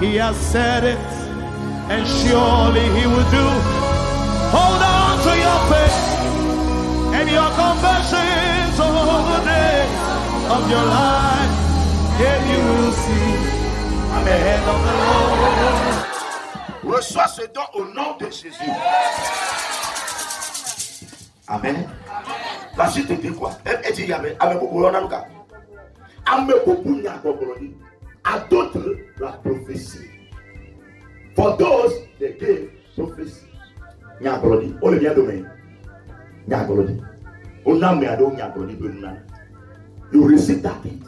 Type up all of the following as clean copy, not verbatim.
He has said it, and surely he will do. Hold on to your faith and your conversions all the days of your life, and you will see the hand of the Lord. Reçois ce don au nom de Jésus. Amen. La suite dit quoi? Elle dit Amen. Amen. À d'autres, la prophétie. For those, they gave prophecy. Nyaglodi. On le vient demain. Nyaglodi. On a mis à dos Nyaglodi. You receive that gift.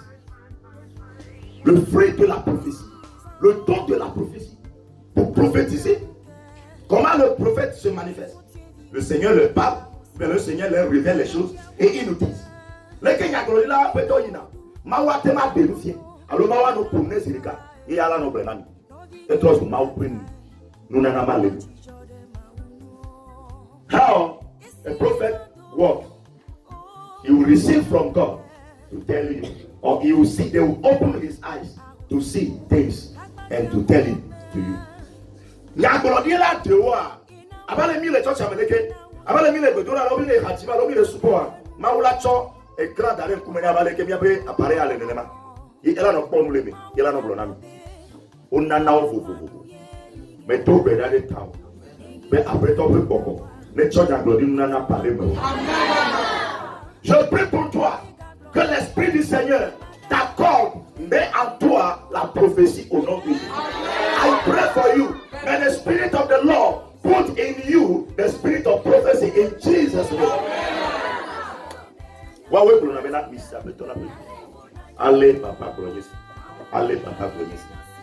Le fruit de la prophétie. Le don de la prophétie. Pour prophétiser. Comment le prophète se manifeste? Le Seigneur leur parle, mais le Seigneur leur révèle les choses et il nous dit. Le Nyaglodi là, peut-être il y a. Mawa tema dénoncer. Alors mawa no promene sirika. Et ala no brenami. Et toi vous mawa prenne. Nous n'en avons pas. How a prophet works? He will receive from God to tell you, or he will see. They will open his eyes to see things and to tell it to you. Nyaglodi la dewa. Abale mi le church ameleke. Abale mi le godora lobi le hatima lobi le support. Maula cho e grand dare kumenya abale ke mi abe apare ale nenema. Il a no ponu lemi. Il a no blonami. On na na ovo. Mais tout est dans les temps. Mais après ton peu beaucoup. Les choses d'Aglodi nous n'en a parlé. Je prie pour toi que l'Esprit du Seigneur t'accorde, met en toi la prophétie au nom de Jésus. I pray for you. May the Spirit of the Lord put in you the spirit of prophecy in Jesus' name. Waouh, vous n'avez pas mis ça. Allez, papa, glorieux. Allez, papa, glorieux.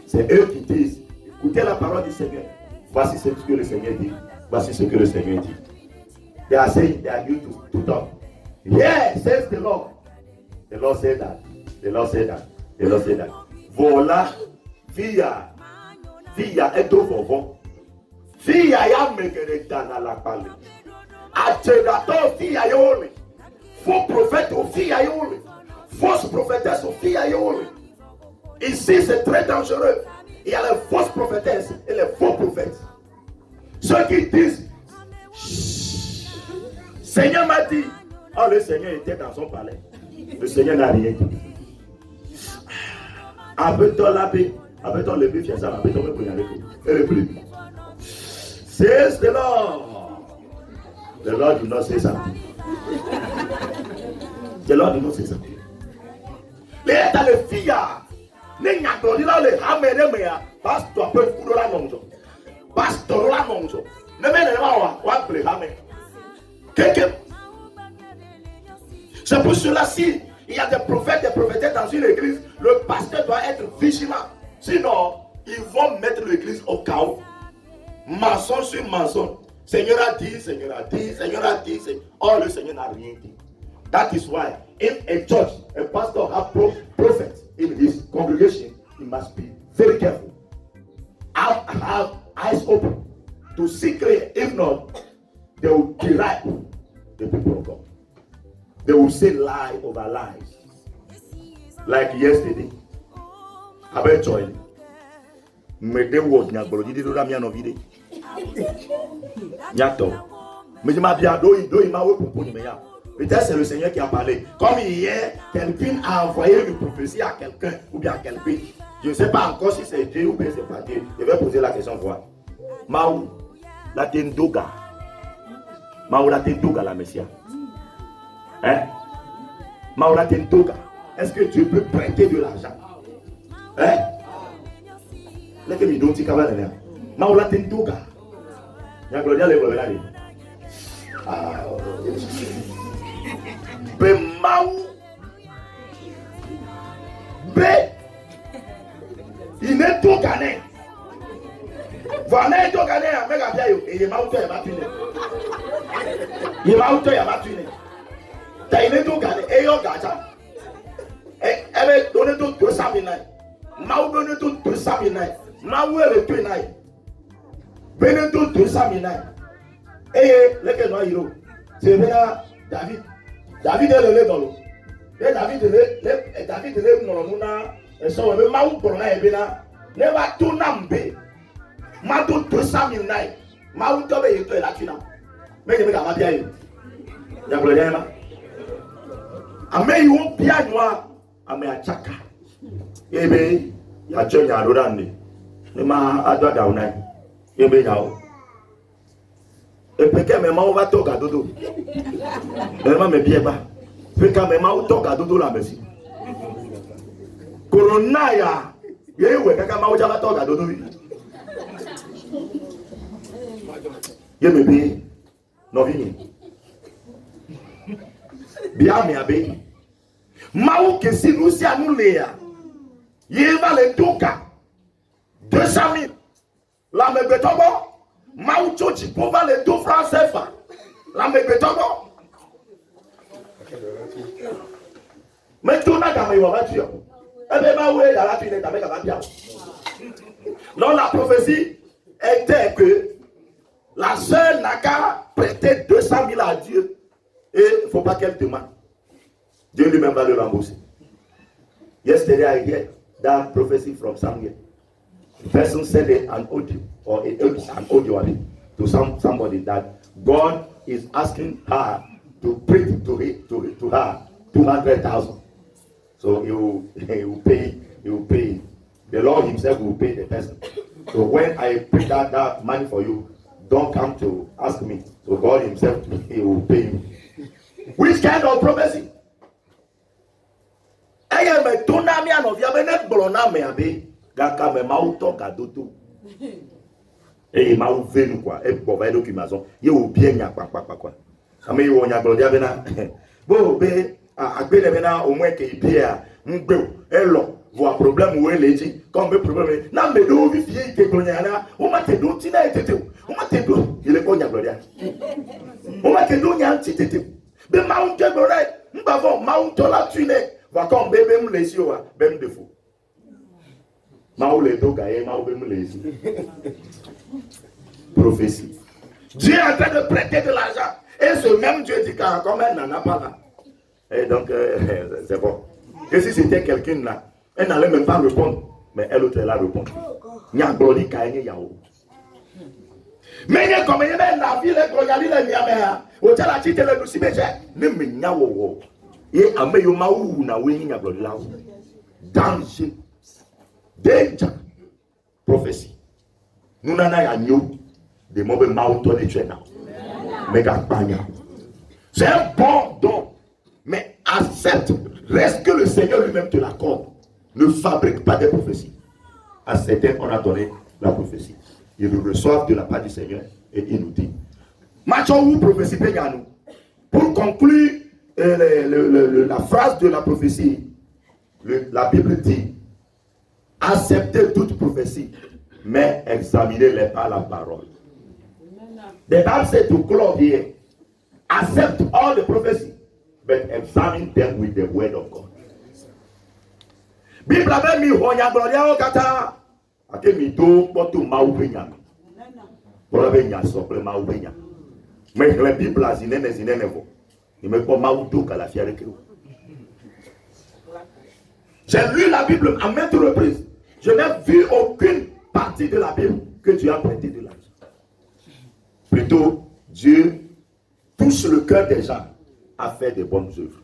C'est eux qui disent. Écoutez la parole du Seigneur. Voici ce que le Seigneur dit. Voici ce que le Seigneur dit. They are saying they are going to talk. Yeah, says the Lord. The Lord said that. The Lord said that. The Lord said that. Voilà, via eto vovo. Via ya megere dana la pale. Achedato via yole. Faux prophète au via yole. Fausse prophétesse au via yole. Ici c'est très dangereux. Il y a les fausses prophétesses et les faux prophètes. Ceux qui disent Seigneur m'a dit. Oh, le Seigneur était dans son palais. Le Seigneur n'a rien dit. Après-toi l'abbé, après-toi le bif, ça va, après-toi le bif, et le bif. Says the Lord. The Lord do not say something. The Lord do not say something. Les états de filles. Ne nyagoli la le hamene mea pastor pe kudola nonzo pastor la nonzo ne me ne wa bre hame keke. C'est pour cela si il y a des prophètes des prophétesses dans une église, le pasteur doit être vigilant, sinon ils vont mettre l'église au chaos. Mensonge sur mensonge. Seigneur a dit, Seigneur a dit, Seigneur a dit, oh le Seigneur n'a rien dit. That is why if a church, a pastor have prophets in his congregation, he must be very careful. Have eyes open to see clear. If not, they will derive the people of God. They will say lie over lies. Like yesterday. Avec joy. Mais des words n'a pas dit de la mienne en vidéo. Nyato. Mais je m'habille à dos, il m'a oué pour nous. Peut-être c'est le Seigneur qui a parlé. Comme hier, quelqu'un a envoyé une prophétie à quelqu'un ou bien à quelqu'un. Je ne sais pas encore si c'est Dieu ou bien c'est pas Dieu. Je vais poser la question voir. Maou, la tendoga. Maou, la tendoga, la Messia. Hein? Maou, la tendoga. Est-ce que Dieu peut prêter de l'argent? Hein? Laissez-moi dire un petit cavalier. Maou, la tendoga. Il y a Gloria le Gloria. Ah, be maou be il n'est tout gagné. Voilà, tout gagné. Mais gardez yo, il est maou toi, il va tuer. Il est maou toi, il va tuer. T'as il est tout gagné. Et yo gacha. Elle est donné tout 200 000 naira. Maou donné tout 200 000 naira. Maou elle est tué naira. Donné tout 200 000 naira. Et le que nous héros, c'est bien David. David est le dans l'eau. Et David est le dans l'eau. Et so we maou pour na ebina Never to nambe. Mado 200 000 naira. Ma utobe yeto elachina. Mege mega mabia yo. Ya gloria ma. Ame yo bia nwa ame achaka. Ebe ya chonya rodande. Ma adwa da unai. Ebe yawo. Epeke me ma o va toka dodo. Me me bieba. Peka me ma o toka dodo la mesi. Corona ya. Yewe kaka ma o jaba toka dodo. Ye me bi no vini. Bia me abe. Ma o kesi no si anu le ya. Ye va le toka. 200 000. La me betobo. Mauchochi pour les 2 francs CFA. La me betobo. Maintenant, quand il va dire, eh bien, ma ouais, la fille est avec la bien. Non, la prophétie était que la sœur n'a qu'à prêter 200 000 à Dieu. Et il ne faut pas qu'elle demande. Dieu lui-même va le rembourser. Yesterday I heard that prophecy from somewhere. The person said an audio or an audio to somebody that God is asking her to pray to her 200,000. So he will pay. The Lord himself will pay the person. So when I pray that money for you, don't come to ask me. So God himself, he will pay you. Which kind of prophecy? I am a tonamian of Yabenet Boloname. Gaka me mauto gadoto. Eh mau venu kwa e bova edo kimazo. Ye obi enya kwa. Ame yo nya gloria bena. Bo be agbele bena o mo ke bia ngbe elo vo problem we leji. Comme be problem na me do vi fie ke gloria na. O ma te do ti na etete. O ma te do ile ko nya gloria. O ma te do nya titete. Be mau ke gloria. Mba vo mau to la tuine. Va comme bebe mu lesi o be mu defo. Prophétie. Dieu est en train de prêter de l'argent. Et ce même Dieu dit comme elle n'en a pas là. Et donc, c'est bon. Et si c'était quelqu'un là, elle n'allait même pas répondre. Mais elle autre, elle a répondu. Il y a un glori qui yao. Mais il y a comme il y a la ville, il y a la au tala tite le nous si beje. Ne me nyawo. Et ame yo maou na we nya glori là. Danger. Danger. Prophétie. Nous n'en avons de mauvais mauto de Tchena. Mais c'est un bon don. Mais accepte. Reste que le Seigneur lui-même te l'accorde. Ne fabrique pas des prophéties. À certains, on a donné la prophétie. Ils le reçoivent de la part du Seigneur et il nous dit. Machou prophétie nous. Pour conclure la phrase de la prophétie, la Bible dit. Acceptez toute prophétie, mais examinez-les par la parole. The Bible said to close here, accept all the prophecy, but examine them with the word of God. Bible avait mis honya gloria o kata, ake mi do poto maubenya. Bora benya sople maubenya. Mais la Bible a zinene vo. Il me ko maudo kala fiare ke. J'ai lu la Bible à maintes reprises. Je n'ai vu aucune partie de la Bible que Dieu a prêté de l'argent. Plutôt, Dieu touche le cœur des gens à faire de bonnes œuvres.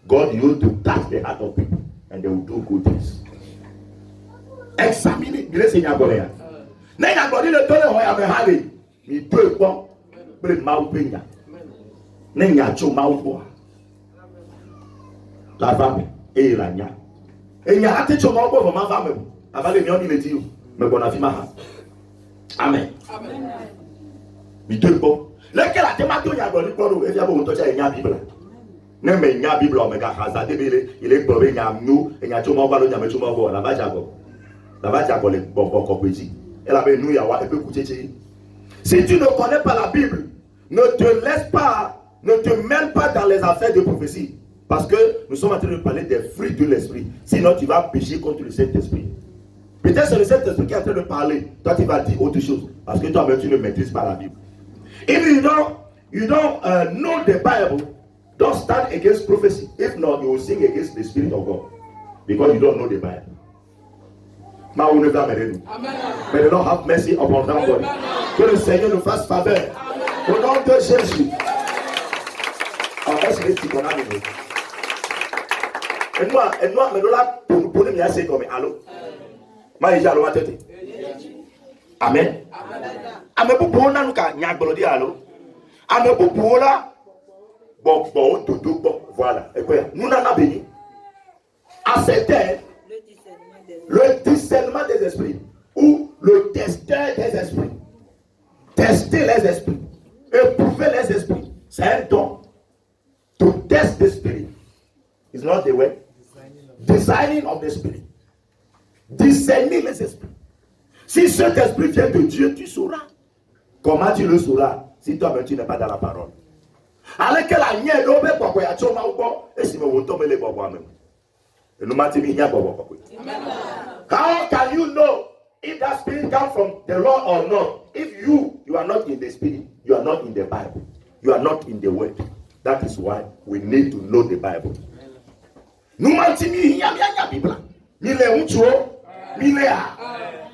God used to touch the heart of people and they will do good things. Examine it. Seigneur Goléa. N'a pas dit le temps de Hoya Mehali. Il peut pas. Mais Maupénia. N'a pas Maupénia. La femme et la nia. Et il y a un petit moment pour ma femme. Avant les miens, il est dit. Mais bon, la ma Amen. Amen. Mais deux bon. Lequel a thématique il y a bon pour et il y a bon toi il y a Bible. Ne mais il y a Bible on me ga hasard il est bon il y a nous et il y a tout mon ballon il y a tout mon bon la va jago. La va jago le bon copoésie. Elle avait nous il y a un peu écouter. Si tu ne connais pas la Bible, ne te laisse pas, ne te mêle pas dans les affaires de prophétie. Parce que nous sommes en train de parler des fruits de l'esprit. Sinon, tu vas pécher contre le Saint-Esprit. Peut-être c'est le Saint-Esprit qui est en train de parler. Toi, tu vas dire autre chose. Parce que toi-même, tu ne maîtrises pas la Bible. If you don't know the Bible, don't stand against prophecy. If not, you will sing against the Spirit of God. Because you don't know the Bible. May the Lord have mercy upon that body. Que le Seigneur nous fasse faveur. Au nom de Jésus. Est-ce que tu connais? Et moi, mais là, pour nous, c'est comme allô. Moi, j'ai allô à tête. Amen. Amen. Pour nous, nous avons dit allô. Amen. Pour nous, là, bon, voilà. Et quoi? Nous n'avons béni. À certains, le discernement des esprits ou le testeur des esprits. Tester les esprits, éprouver les esprits, c'est un don. To test the spirit is not the way. Designing of the spirit. Discerner les esprits. Si cet esprit vient de Dieu, tu sauras. Comment tu le sauras si toi-même tu n'es pas dans la parole? Alors que la nière d'obe quoi ya choma uko et si me wontome le bobo même. Et nous matimi nya bobo quoi. How can you know if that spirit comes from the Lord or not? If you are not in the spirit, you are not in the Bible, you are not in the word. That is why we need to know the Bible. Nous matimi nya Bible. Ni le uncho, ni le a.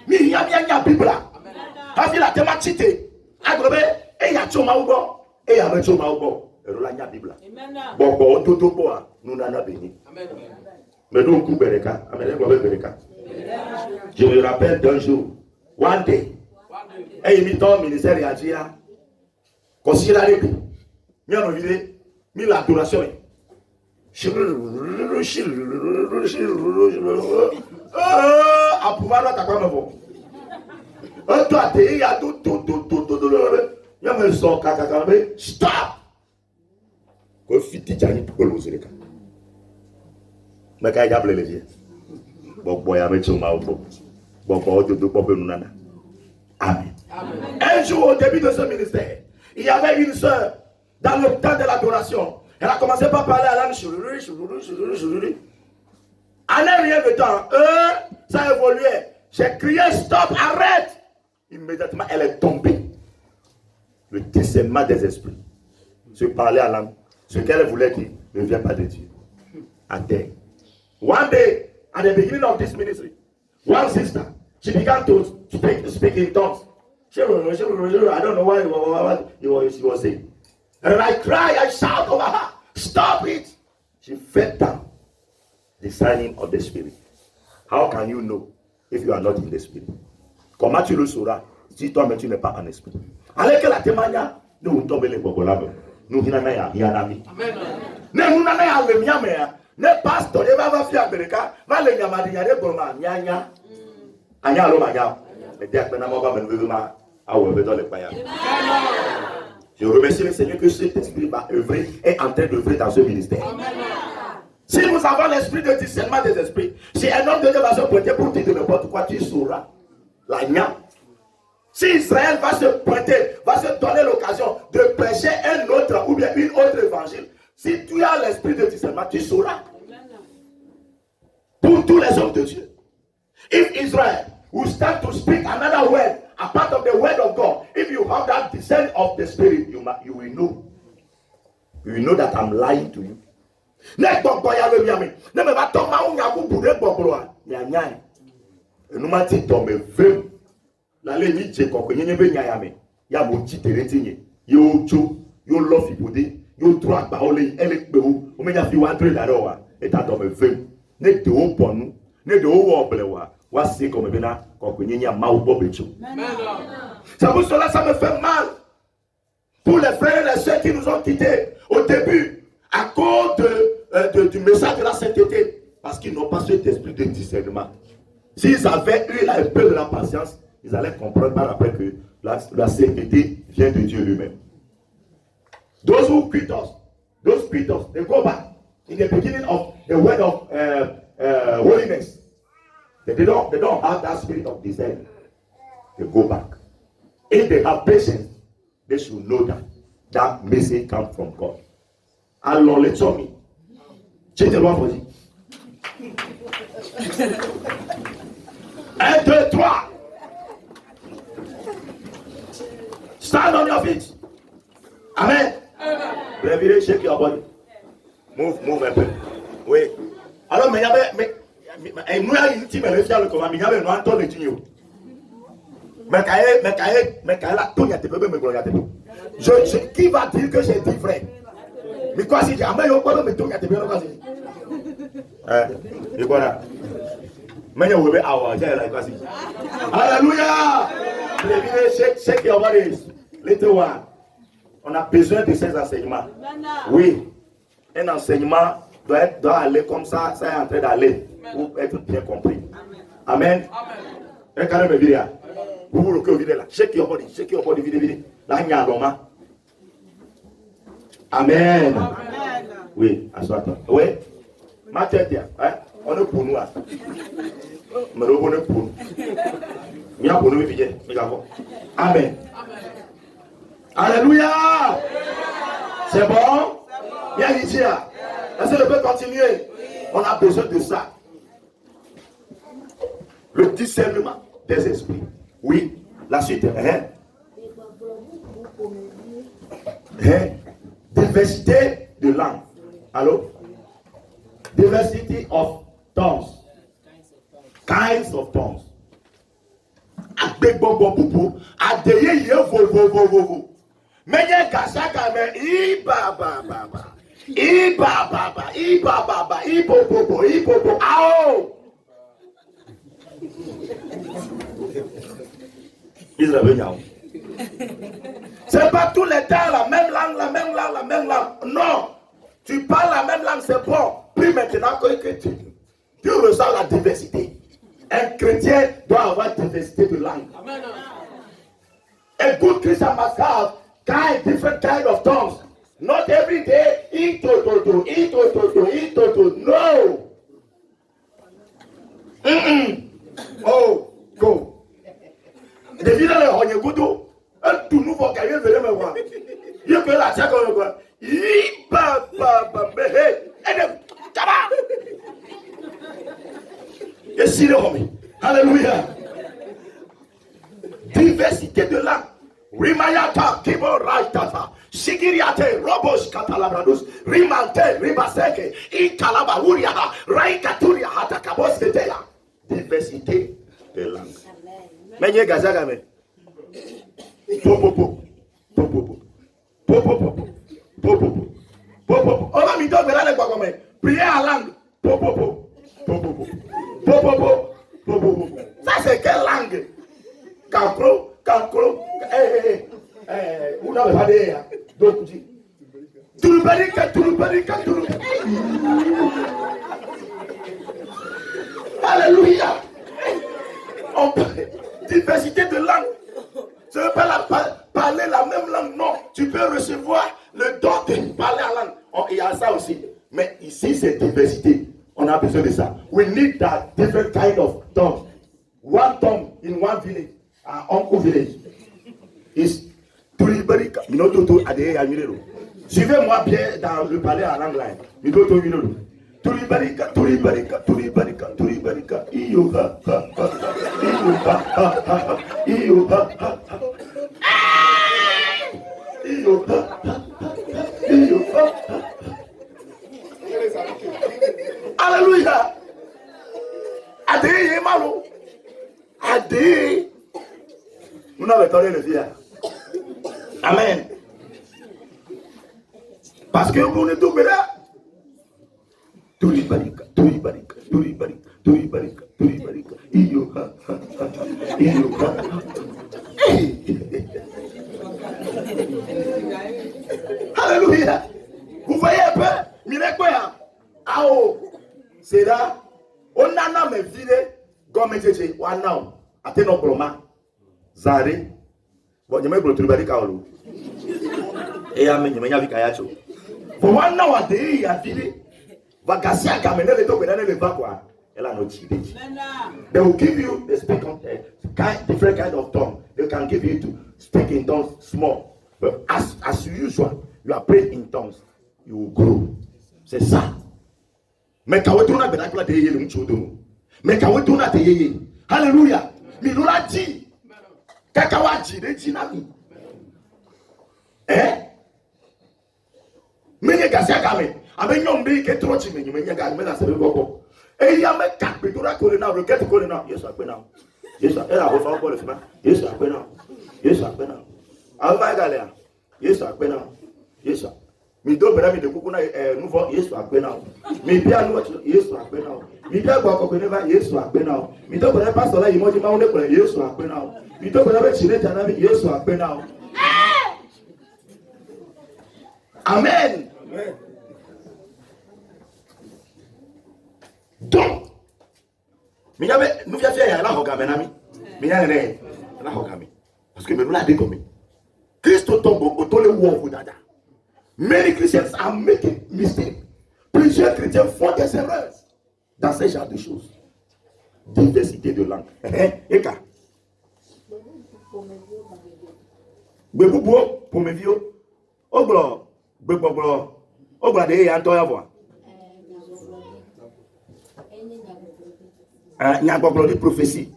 Ni nya Bible. Hafi la tema chite. Agrobe e ya choma ugo. Et il y a un chômage au bord. Et là, il y a la Bible. Bon, tout bois, nous n'avons béni. Mais nous, coup Bereka. Je me rappelle d'un jour, one day, et il m'y au ministère et a dit, quand il a répondu, il a mis l'adoration. À pouvoir là, t'as quoi, mais bon. Toi, il y a tout. Il me sort kakakambe, stop! Ko fiti jani pour le zéro. Mais quand il y a les vieux, bon boya me choma au bon nana. Amen. Un jour au début de ce ministère, il y avait une sœur dans le temps de l'adoration. Elle a commencé par parler à l'âme choururi. En un rien de temps, ça évoluait. J'ai crié stop, arrête! Immédiatement, elle est tombée. Le discernement des esprits. Se parler à l'âme. Ce qu'elle voulait dire ne vient pas de Dieu. À terre. One day, at the beginning of this ministry, one sister, she began to speak in tongues. I don't know what she was saying. And I cry, I shout over her, stop it! She fell down. The signing of the spirit. How can you know if you are not in the spirit? Comment tu le sauras si toi-même tu n'es pas en esprit? Alors que la témoignage, nous tombons les bobolabes. Nous n'avons rien à mis. Nous n'avons rien à mis. Ne pasteur de va faire America, va le yamadi yare goma nyanya. Anya lo maga. Le diacre n'a pas besoin à ouvrir dans les payas. Je remercie le Seigneur que cet esprit va œuvrer est en train d'œuvrer dans ce ministère. Si nous avons l'esprit de discernement des esprits, si un homme de Dieu va se pointer pour dire n'importe quoi, tu sauras. La nya. Si Israël va se pointer, va se donner l'occasion de prêcher un autre ou bien une autre évangile, si tu as l'esprit de discernement, tu sauras. Pour tous les hommes de Dieu. If Israel will start to speak another word, apart of the word of God, if you have that discernment of the spirit, you will know. You will know that I'm lying to you. Ne gbogbo ya le miami. Ne me va tomber un yaku pour le gbogbo a. Nya. Nous m'a dit tomber veu. La leni je koko nyenye be nyayame. Ya mo ti teretinye. Yo cho, yo lofi bode, yo droit ba ole elekbe o. O me nya fi wa tre la ro wa. Et ta tomber veu. Ne de o ponu, ne de o wo oblewa. Wa se comme be na koko nyenye ma o bobecho. Ça pour cela ça me fait mal. Pour les frères et les sœurs qui nous ont quittés au début à cause du message de la sainteté, parce qu'ils n'ont pas cet esprit de discernement. S'ils avaient eu un peu de la patience, ils allaient comprendre par après que la sainteté vient de Dieu lui-même. Those who quit us, they go back in the beginning of the word of holiness. They don't have that spirit of discerning. They go back. If they have patience, they should know that message comes from God. Alors les amis, j'ai tellement choisi. 1, 2, 3. Stand on your feet. Amen. Revirez, shake your body. Move un peu. Oui. Alors, mais Et nous, il me refait le comment, il y avait un Anton de Tigno. Mais qui va dire que j'ai dit vrai? Mais quoi si j'ai un meilleur quoi, mais tout y a des quoi si? Et voilà. Mais vous avez avoir, j'ai la quoi si? Alléluia! Check your bodies. Little one. On a besoin de ces enseignements. Oui. Un enseignement doit aller comme ça, ça est en train d'aller pour être bien compris. Amen. Et quand même, vous vous le là. Check your body, vide. Là, il y a un Amen. Oui, assois-toi. Oui. Ma tête, hein? On est pour nous. Mais on est pour nous. Il y a pour nous, Amen. Alléluia. C'est bon? Bien ici. Est-ce que je peux continuer? On a besoin de ça. Le discernement des esprits. Oui, la suite. Diversité de langues. Allô? Diversity of tongues. Kinds of tongues. Mais il y a c'est pas tous les temps la même langue. Non. Tu parles la même langue, c'est bon. Puis maintenant que tu ressens la diversité. Un chrétien doit avoir diversité de langue. A good Christian must have different kind of tongues. Not every day, no. Oh, go. Devido a le goudou, un tout nouveau carrière venait me voir. Il y a que la chaque on voit. Et si le homme. Alléluia. Diversité de langue. Rimayata, Kibo Raitata, Sigiriate, Robos Catalabradus, Rimante, Ribaseke, Italabauria, Raikaturia, Hatakabos Ketea. Diversité de langue. Mais il y a Gazagame. Popopo. On va m'y donner là les Guagomé. Prier en langue. Popopo. Ça c'est quelle langue? Cancro. Vous n'avez pas dit. Donc, Touloubarika. Alléluia. On parle diversité de langue. Tu ne veux pas parler la même langue, non. Tu peux recevoir le don de parler en langue. Il y a ça aussi. Mais ici, c'est diversité. On a besoin de ça. We need that different kind of tongue. One tongue in one village. Uncle village is Toulibarika. Suivez-moi bien dans le palais à l'anglais. Toulibarika. Alléluia. Adé malo. Adé. Nous n'avons pas le dire. Amen. Parce que vous ne tombez là. Toulibarika. Alléluia. Vous voyez un peu? Mirez quoi? Ah oh. C'est là. On a même vidé. Comme je dis, on a. Attenons pour moi. Zare, bon, je me prends tout le et amen, je me n'avais qu'à y aller. Pour moi, non, à dire, à dire, va casser à camener le top et d'aller le bas quoi. Elle a notre idée. They will give you the speak on different kind of tongue. They can give you to speak in tongues small, but as usual, you are praying in tongues, you will grow. C'est ça. Mais quand on a besoin de yéyer le mouchoudou, mais quand on a de yéyer, alléluia, mais nous l'a dit. Kakawaji de Jinami. Mene Gasia Game. Abenyo mbi ke trochi menyu menya ga mena sebe boko. Et il y a même 4 pédora colonna, requête colonna. Yes, I now. Yes, I will follow the man. Yes, I now. Yes, I now. Alva Galea. Yes, I now. Yes, sir. Mi do bera mi de kuku na nouveau Yesu agbe now. Mi bia no Yesu agbe now. Mi bia gba kokko neva Yesu agbe now. Mi do bera pastor la imoji ma won ko Yesu agbe now. Mi do bera be chile jana mi Yesu agbe now. Amen. Amen. Donc mi yabe nous via ya la hoga menami. Mi ya ne la hoga mi. Parce que me nous la de comme Christ tombe au tole wo dada. Many Christians are making mistakes. Plusieurs chrétiens font des erreurs dans ce genre de choses. Diversité de langue. Eka. Bebubo pour me vieux. Oglo, beboglo. Ogla de yanto ya voix. Nyagoglo de prophétie.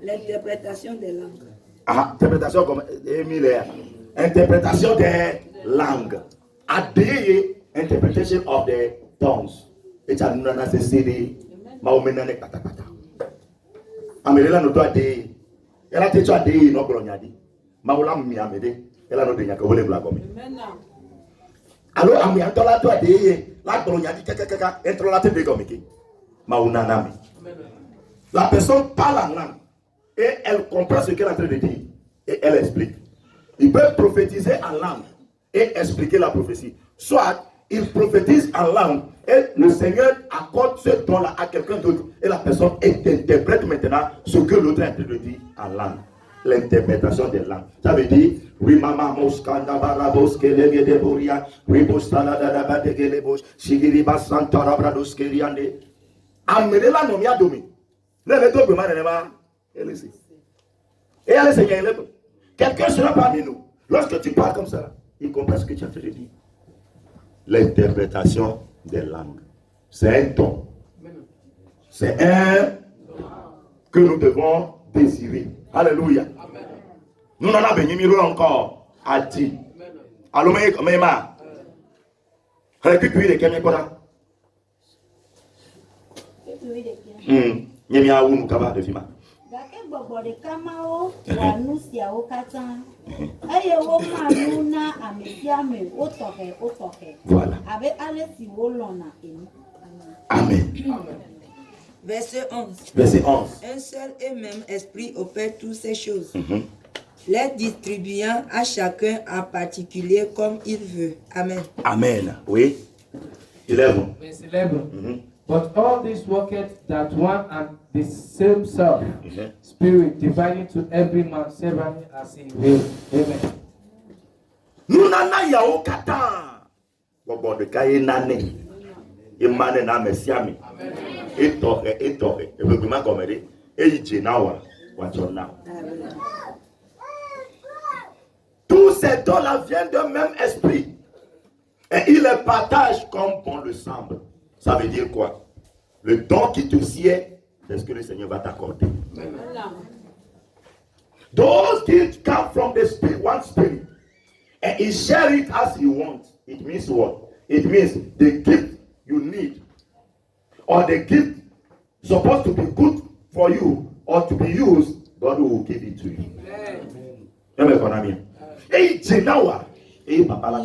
L'interprétation des langues. Ah, interprétation comme Emilia. Interpretation des langues. Adeye interpretation of the tongues. Et à nous na cédé maomena ne katakata. Amelela no to adeye. Ela te to adeye no glonyadi. Maola mi amede. Ela no de nyaka wole bla gomi. Allo ami antola to adeye la glonyadi kaka entro la te de gomi ki. Mauna nami. La personne parle en langue et elle comprend ce qu'elle est en train de dire et elle explique. Il peut prophétiser en langue et expliquer la prophétie. Soit il prophétise en langue et le Seigneur accorde ce don-là à quelqu'un d'autre et la personne interprète maintenant ce que l'autre est en train de dire en langue. L'interprétation des langues. Ça veut dire Rimama Moskanda Barabos Kelege de Boria, Ribostala Dada de Gelebos, Sigiriba Santara Brados Keriande. Amenela nomia domi. Le dos de Maneva. Et elle Seigneur est quelqu'un sera parmi nous. Lorsque tu parles comme ça, il comprend ce que tu as fait de dire. L'interprétation des langues. C'est un don. C'est un que nous devons désirer. Alléluia. Nous n'en avons béni encore à dire. Allô, mais ma. Récupérer les Kenyakora. Nyemia ou nous kaba de fima. Voilà. Amen. Verset 11. Verset 11. Un seul et même esprit opère toutes ces choses, les distribuant à chacun en particulier comme il veut. Amen. Amen. Oui. 11. Verset 11. But all this worketh that one and the same self, Spirit, dividing to every man severally as he will. Amen. Nous n'en yao kata. Bobo de kaye nane. Imane na mesiami. Etore. E be ma komere. E ije na wa. Wachona. Tous ces dons-là viennent d'un même esprit. Et il les partage comme bon le semble. Ça veut dire quoi? Le don qui te sied, c'est ce que le Seigneur va t'accorder. Those gifts come from the spirit, one spirit. And he share it as he wants. It means what? It means the gift you need or the gift supposed to be good for you or to be used, God will give it to you. Amen. Hey, Jenawa. Hey, Papa la